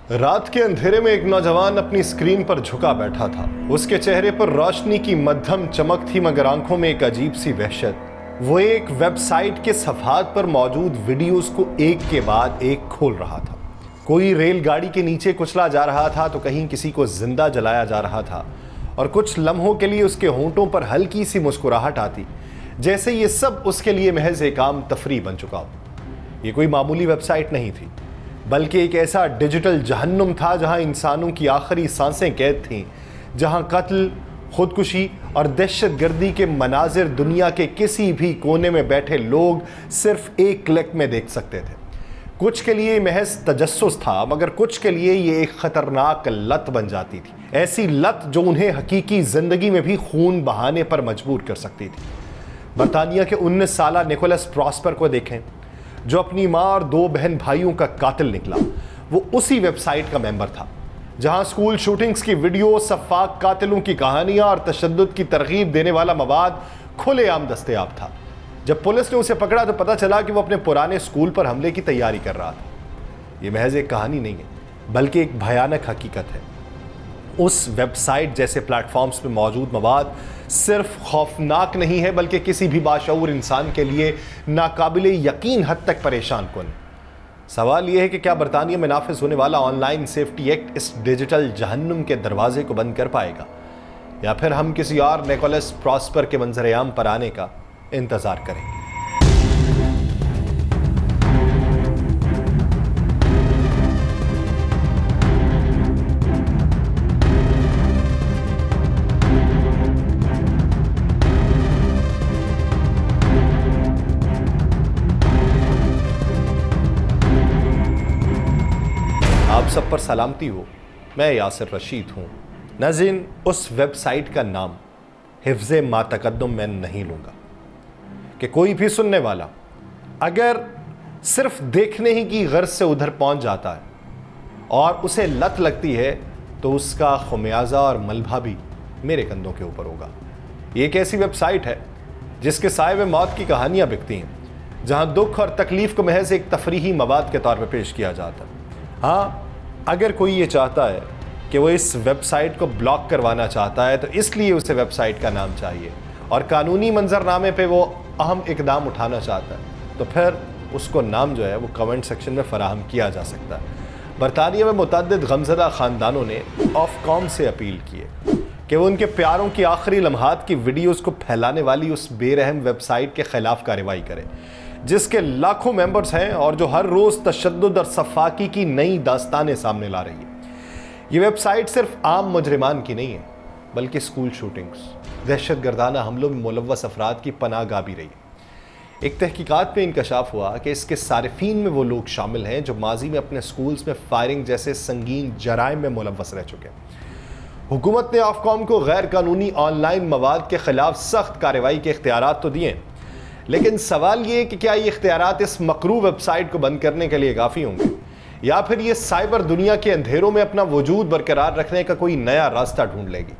रात के अंधेरे में एक नौजवान अपनी स्क्रीन पर झुका बैठा था। उसके चेहरे पर रोशनी की मध्यम चमक थी, मगर आंखों में एक अजीब सी वहशत। वो एक वेबसाइट के सफात पर मौजूद वीडियोस को एक के बाद एक खोल रहा था। कोई रेलगाड़ी के नीचे कुचला जा रहा था तो कहीं किसी को जिंदा जलाया जा रहा था, और कुछ लम्हों के लिए उसके होंठों पर हल्की सी मुस्कुराहट आती, जैसे ये सब उसके लिए महज एक आम तफरीह बन चुका हो। ये कोई मामूली वेबसाइट नहीं थी, बल्कि एक ऐसा डिजिटल जहन्नुम था जहां इंसानों की आखिरी सांसें कैद थीं, जहां कत्ल, खुदकुशी और दहशतगर्दी के मनाजिर दुनिया के किसी भी कोने में बैठे लोग सिर्फ एक क्लिक में देख सकते थे। कुछ के लिए महज तजस्सुस था, मगर कुछ के लिए ये एक खतरनाक लत बन जाती थी, ऐसी लत जो उन्हें हकीकी जिंदगी में भी खून बहाने पर मजबूर कर सकती थी। बर्तानिया के 19 साला निकोलस प्रॉस्पर को देखें, जो अपनी मां और 2 बहन भाइयों का कातिल निकला। वो उसी वेबसाइट का मेंबर था जहां स्कूल शूटिंग्स की वीडियो, सफाक कातिलों की कहानियां और तशद्दुद की तरगीब देने वाला मवाद खुलेआम दस्तयाब था। जब पुलिस ने उसे पकड़ा तो पता चला कि वो अपने पुराने स्कूल पर हमले की तैयारी कर रहा था। ये महज एक कहानी नहीं है, बल्कि एक भयानक हकीकत है। उस वेबसाइट जैसे प्लेटफॉर्म्स पर मौजूद मवाद सिर्फ खौफनाक नहीं है, बल्कि किसी भी बाशऊर इंसान के लिए नाकाबिले यकीन हद तक परेशान कुन। सवाल यह है कि क्या बरतानिया में नाफिज होने वाला ऑनलाइन सेफ्टी एक्ट इस डिजिटल जहन्नुम के दरवाजे को बंद कर पाएगा, या फिर हम किसी और निकोलस प्रॉस्पर के मंजर-ए-आम पर आने का इंतजार करेंगे। आप सब पर सलामती हो। मैं यासिर रशीद हूँ। नाज़रीन, उस वेबसाइट का नाम हिफ्ज़े मा तक़द्दुम मैं नहीं लूँगा कि कोई भी सुनने वाला अगर सिर्फ देखने ही की गर्ज से उधर पहुँच जाता है और उसे लत लगती है तो उसका खुमियाजा और मलबा भी मेरे कंधों के ऊपर होगा। ये एक ऐसी वेबसाइट है जिसके साए में मौत की कहानियाँ बिकती हैं, जहाँ दुख और तकलीफ़ को महज एक तफरीही मवाद के तौर पर पेश किया जाता है। हाँ, अगर कोई ये चाहता है कि वो इस वेबसाइट को ब्लॉक करवाना चाहता है तो इसलिए उसे वेबसाइट का नाम चाहिए, और कानूनी मंजरनामे पे वो अहम इकदाम उठाना चाहता है तो फिर उसको नाम जो है वो कमेंट सेक्शन में फराहम किया जा सकता है। बरतानिया में मुतअद्दिद गमज़दा ख़ानदानों ने ऑफकॉम से अपील की है कि वो उनके प्यारों की आखिरी लम्हात की वीडियोज़ को फैलाने वाली उस बेरहम वेबसाइट के ख़िलाफ़ कार्रवाई करें, जिसके लाखों मेंबर्स हैं और जो हर रोज़ तशद्दुद और सफाकी की नई दास्तानें सामने ला रही है। ये वेबसाइट सिर्फ आम मुजरिमान की नहीं है, बल्कि स्कूल शूटिंग्स, दहशतगर्दाना हमलों में मुलव्वस अफराद की पनाहगाह भी रही है। एक तहकीकात में इंकशाफ हुआ कि इसके सारिफीन में वो लोग शामिल हैं जो माजी में अपने स्कूल्स में फायरिंग जैसे संगीन जराइम में मुलव्वस रह चुके हैं। हुकूमत ने ऑफकॉम को गैर कानूनी ऑनलाइन मवाद के खिलाफ सख्त कार्रवाई के इख्तियारात तो दिए, लेकिन सवाल ये कि क्या ये इख्तियारात इस मकरू वेबसाइट को बंद करने के लिए काफ़ी होंगे, या फिर ये साइबर दुनिया के अंधेरों में अपना वजूद बरकरार रखने का कोई नया रास्ता ढूंढ लेगी।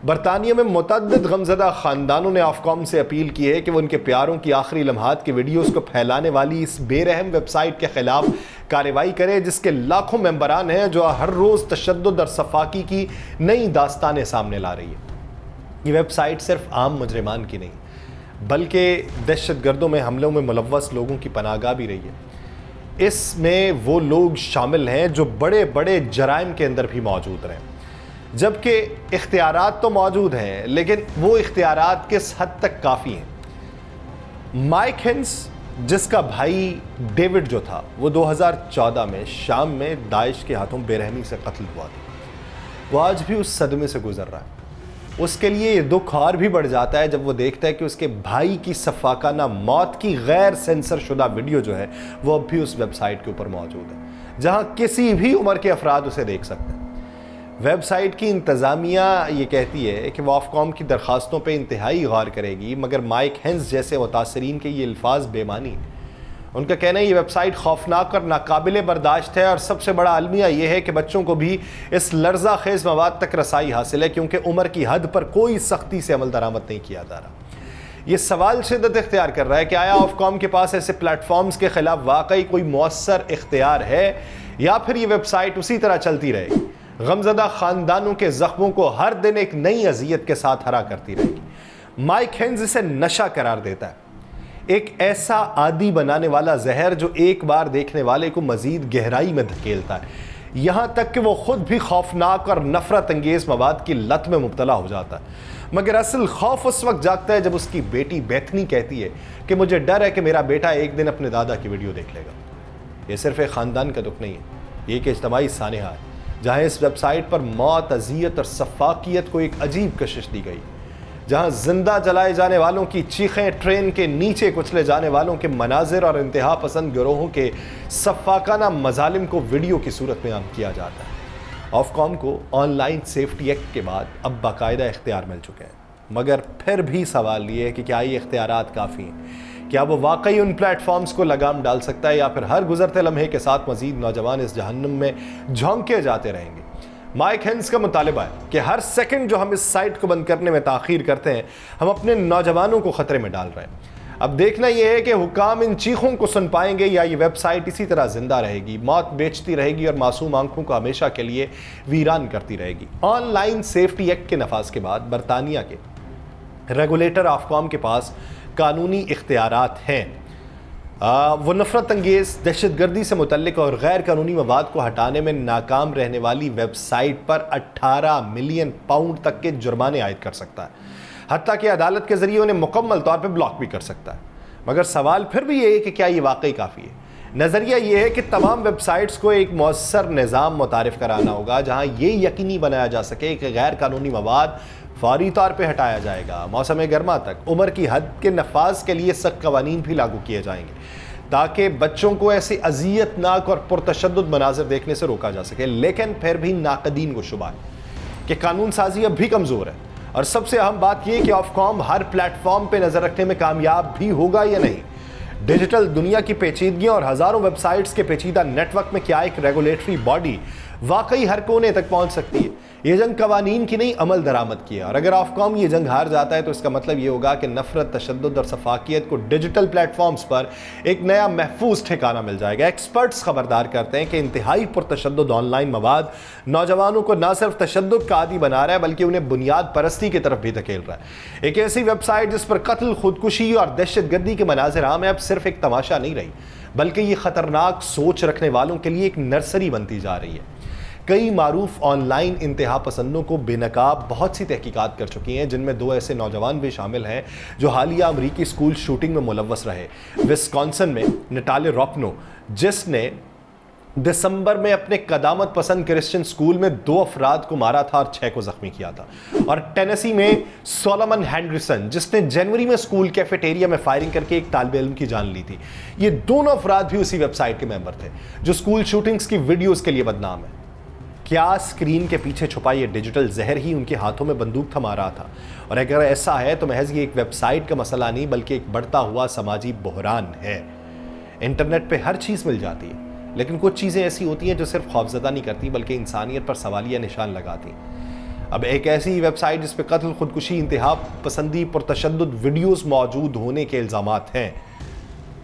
बरतानिया में मुतअद्दिद गमज़दा ख़ानदानों ने ऑफकॉम से अपील की है कि वो उनके प्यारों की आखिरी लम्हात के वीडियोज़ को फैलाने वाली इस बेरहम वेबसाइट के खिलाफ कार्रवाई करे, जिसके लाखों मेंबरान हैं जो हर रोज़ तशद्दुद और सफाकी की नई दास्तानें सामने ला रही है। ये वेबसाइट सिर्फ आम मुजरिमान की नहीं, बल्कि दहशतगर्दों में हमलों में मुलव्वस लोगों की पनाहगाह भी रही है। इसमें वो लोग शामिल हैं जो बड़े बड़े जराइम के अंदर भी मौजूद रहे, जबकि इख्तियारात तो मौजूद हैं, लेकिन वो इख्तियारात किस हद तक काफ़ी हैं। माइक हेंस, जिसका भाई डेविड जो था, वो 2014 में शाम में दाइश के हाथों बेरहमी से कत्ल हुआ था। वो आज भी उस सदमे से गुजर रहा है। उसके लिए ये दुख और भी बढ़ जाता है जब वो देखता है कि उसके भाई की सफाकाना मौत की गैर सेंसर शुदा वीडियो जो है वो अब भी उस वेबसाइट के ऊपर मौजूद है, जहां किसी भी उम्र के अफराद उसे देख सकते हैं। वेबसाइट की इंतज़ामिया ये कहती है कि वो ऑफकॉम की दरख्वास्तों पर इंतहाई गौर करेगी, मगर माइक हेंस जैसे मुतासरीन के ये अल्फाज बेमानी है। उनका कहना है ये वेबसाइट खौफनाक और नाकाबिले बर्दाश्त है, और सबसे बड़ा अलमिया यह है कि बच्चों को भी इस लर्जा खेज मवाद तक रसाई हासिल है, क्योंकि उम्र की हद पर कोई सख्ती से अमल दरामद नहीं किया जा रहा। ये सवाल शिद्दत इख्तियार कर रहा है कि आया ऑफकॉम के पास ऐसे प्लेटफॉर्म्स के खिलाफ वाकई कोई मौसर इख्तियार है या फिर ये वेबसाइट उसी तरह चलती रहेगी, गमज़दा खानदानों के जख्मों को हर दिन एक नई अजियत के साथ हरा करती रहेगी। माइक हेन्स इसे नशा करार देता है, एक ऐसा आदी बनाने वाला जहर जो एक बार देखने वाले को मजीद गहराई में धकेलता है, यहां तक कि वो खुद भी खौफनाक और नफरत अंगेज मवाद की लत में मुब्तला हो जाता है। मगर असल खौफ उस वक्त जागता है जब उसकी बेटी बेथनी कहती है कि मुझे डर है कि मेरा बेटा एक दिन अपने दादा की वीडियो देख लेगा। यह सिर्फ एक ख़ानदान का दुख नहीं है, ये एक इज्तमाई सानहा है जहाँ इस वेबसाइट पर मौत, अजियत और सफाकियत को एक अजीब कशिश दी गई, जहाँ जिंदा जलाए जाने वालों की चीखें, ट्रेन के नीचे कुचले जाने वालों के मनाजिर और इंतहा पसंद गिरोहों के सफाकाना मजालिम को वीडियो की सूरत में आम किया जाता है। ऑफकॉम को ऑनलाइन सेफ्टी एक्ट के बाद अब बाकायदा इख्तियार मिल चुके हैं, मगर फिर भी सवाल ये है कि क्या ये इख्तियारात काफ़ी हैं? क्या वो वाकई उन प्लेटफॉर्म्स को लगाम डाल सकता है, या फिर हर गुजरते लम्हे के साथ मजीद नौजवान इस जहन्नुम में झोंके जाते रहेंगे? माइक हेन्स का मुतालिबा है कि हर सेकंड जो हम इस साइट को बंद करने में ताखीर करते हैं, हम अपने नौजवानों को खतरे में डाल रहे हैं। अब देखना यह है कि हुकाम इन चीखों को सुन पाएंगे या ये वेबसाइट इसी तरह जिंदा रहेगी, मौत बेचती रहेगी और मासूम आंखों को हमेशा के लिए वीरान करती रहेगी। ऑनलाइन सेफ्टी एक्ट के नफाज के बाद बरतानिया के रेगुलेटर ऑफकॉम के पास कानूनी इख्तियारात हैं। वो नफरत अंगेज, दहशतगर्दी से मुतल्लिक और गैर कानूनी मवाद को हटाने में नाकाम रहने वाली वेबसाइट पर 18 मिलियन पाउंड तक के जुर्माने आयद कर सकता है, हत्ता कि अदालत के जरिए उन्हें मुकम्मल तौर पर ब्लॉक भी कर सकता है। मगर सवाल फिर भी ये है कि क्या ये वाकई काफ़ी है? नज़रिया ये है कि तमाम वेबसाइट्स को एक मौसर निज़ाम मुतारिफ कराना होगा जहाँ ये यकीनी बनाया जा सके कि गैर कानूनी मवाद फौरी तौर पर हटाया जाएगा। मौसम गर्मा तक उम्र की हद के नफाज के लिए सख्त कवानीन भी लागू किए जाएंगे ताकि बच्चों को ऐसी अजियतनाक और पुरतशद्दुद मनाजिर देखने से रोका जा सके। लेकिन फिर भी नाकदीन को शुबा है कि कानून साजी अब भी कमज़ोर है, और सबसे अहम बात यह कि ऑफकॉम हर प्लेटफॉर्म पर नज़र रखने में कामयाब भी होगा या नहीं। डिजिटल दुनिया की पेचीदगियां और हज़ारों वेबसाइट्स के पेचीदा नेटवर्क में क्या एक रेगुलेटरी बॉडी वाकई हर कोने तक पहुंच सकती है? ये जंग कवानीन की नहीं, अमल दरामद की है। और अगर ऑफकॉम ये जंग हार जाता है तो इसका मतलब ये होगा कि नफरत, तशद्दुद और सफाकियत को डिजिटल प्लेटफॉर्म्स पर एक नया महफूज ठिकाना मिल जाएगा। एक्सपर्ट्स खबरदार करते हैं कि इंतहाई पुरतशद्दुद ऑनलाइन मवाद नौजवानों को न सिर्फ तशद्दुद का आदी बना रहा है बल्कि उन्हें बुनियाद परस्ती की तरफ भी धकेल रहा है। एक ऐसी वेबसाइट जिस पर कत्ल, खुदकुशी और दहशतगर्दी के मनाजिर आम है, अब सिर्फ एक तमाशा नहीं रही बल्कि ये खतरनाक सोच रखने वालों के लिए एक नर्सरी बनती जा रही है। कई मारूफ ऑनलाइन इंतहा पसंदों को बेनकाब बहुत सी तहकीकात कर चुकी हैं, जिनमें 2 ऐसे नौजवान भी शामिल हैं जो हालिया अमरीकी स्कूल शूटिंग में मुलव्वस रहे। विस्कॉन्सिन में नटाले रॉकनो, जिसने दिसंबर में अपने कदामत पसंद क्रिश्चियन स्कूल में 2 अफराद को मारा था और 6 को जख्मी किया था, और टेनेसी में सोलोमन हेंडरसन, जिसने जनवरी में स्कूल कैफेटेरिया में फायरिंग करके एक तालिब इल्म की जान ली थी। ये दोनों अफराद भी उसी वेबसाइट के मेंबर थे जो स्कूल शूटिंग्स की वीडियोस के लिए बदनाम है। क्या स्क्रीन के पीछे छुपा ये डिजिटल जहर ही उनके हाथों में बंदूक थमा रहा था? और अगर ऐसा है तो महज ये एक वेबसाइट का मसला नहीं बल्कि एक बढ़ता हुआ समाजी बहरान है। इंटरनेट पे हर चीज़ मिल जाती है, लेकिन कुछ चीज़ें ऐसी होती हैं जो सिर्फ खौफजदा नहीं करती बल्कि इंसानियत पर सवालिया निशान लगाती। अब एक ऐसी वेबसाइट जिस पर कत्ल, खुदकुशी, इंतहा पसंदी, पुरतशद्दुद वीडियोज़ मौजूद होने के इल्ज़ामात हैं,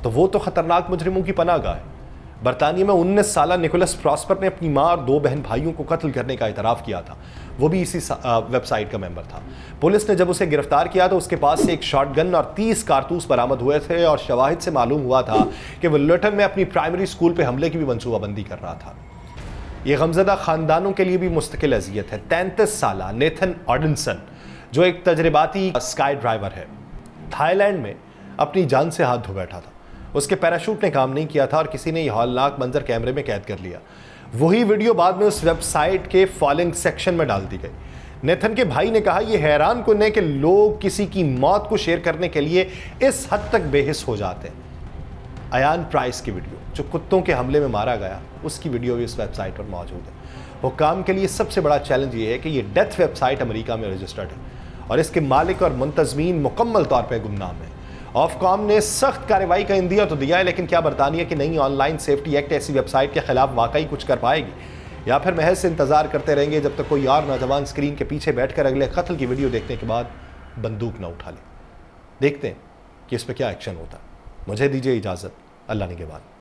तो वो तो ख़तरनाक मुजरिमों की पनाहगाह है। बरतानिया में 19 साला निकोलस प्रॉस्पर ने अपनी मां और 2 बहन भाइयों को कत्ल करने का इतराफ़ किया था। वो भी इसी वेबसाइट का मेंबर था। पुलिस ने जब उसे गिरफ्तार किया तो उसके पास से एक शॉटगन और 30 कारतूस बरामद हुए थे, और शवाहिद से मालूम हुआ था कि वह लुटन में अपनी प्राइमरी स्कूल पर हमले की भी मनसूबाबंदी कर रहा था। ये गमज़दा ख़ानदानों के लिए भी मुस्तकिल अजियत है। 33 साला नेथन ऑडिनसन, जो एक तजर्बाती स्काई ड्राइवर है, थाईलैंड में अपनी जान से हाथ धो बैठा था। उसके पैराशूट ने काम नहीं किया था और किसी ने यह हौलनाक मंजर कैमरे में कैद कर लिया। वही वीडियो बाद में उस वेबसाइट के फॉलोइंग सेक्शन में डाल दी गई। नेथन के भाई ने कहा, यह हैरान कुन है कि लोग किसी की मौत को शेयर करने के लिए इस हद तक बेहिस हो जाते हैं। अयान प्राइस की वीडियो, जो कुत्तों के हमले में मारा गया, उसकी वीडियो भी इस वेबसाइट पर मौजूद है। हुक्काम के लिए सबसे बड़ा चैलेंज ये है कि यह डेथ वेबसाइट अमेरिका में रजिस्टर्ड है और इसके मालिक और मुंतजमीन मुकम्मल तौर पर गुमनाम है। ऑफकॉम ने सख्त कार्रवाई का इंदिया तो दिया है, लेकिन क्या बरतानिया की नई ऑनलाइन सेफ्टी एक्ट ऐसी वेबसाइट के खिलाफ वाकई कुछ कर पाएगी, या फिर महज से इंतजार करते रहेंगे जब तक कोई और नौजवान स्क्रीन के पीछे बैठकर अगले कत्ल की वीडियो देखने के बाद बंदूक न उठा ले? देखते हैं कि इस पर क्या एक्शन होता है। मुझे दीजिए इजाज़त। अल्लाह निगहबान।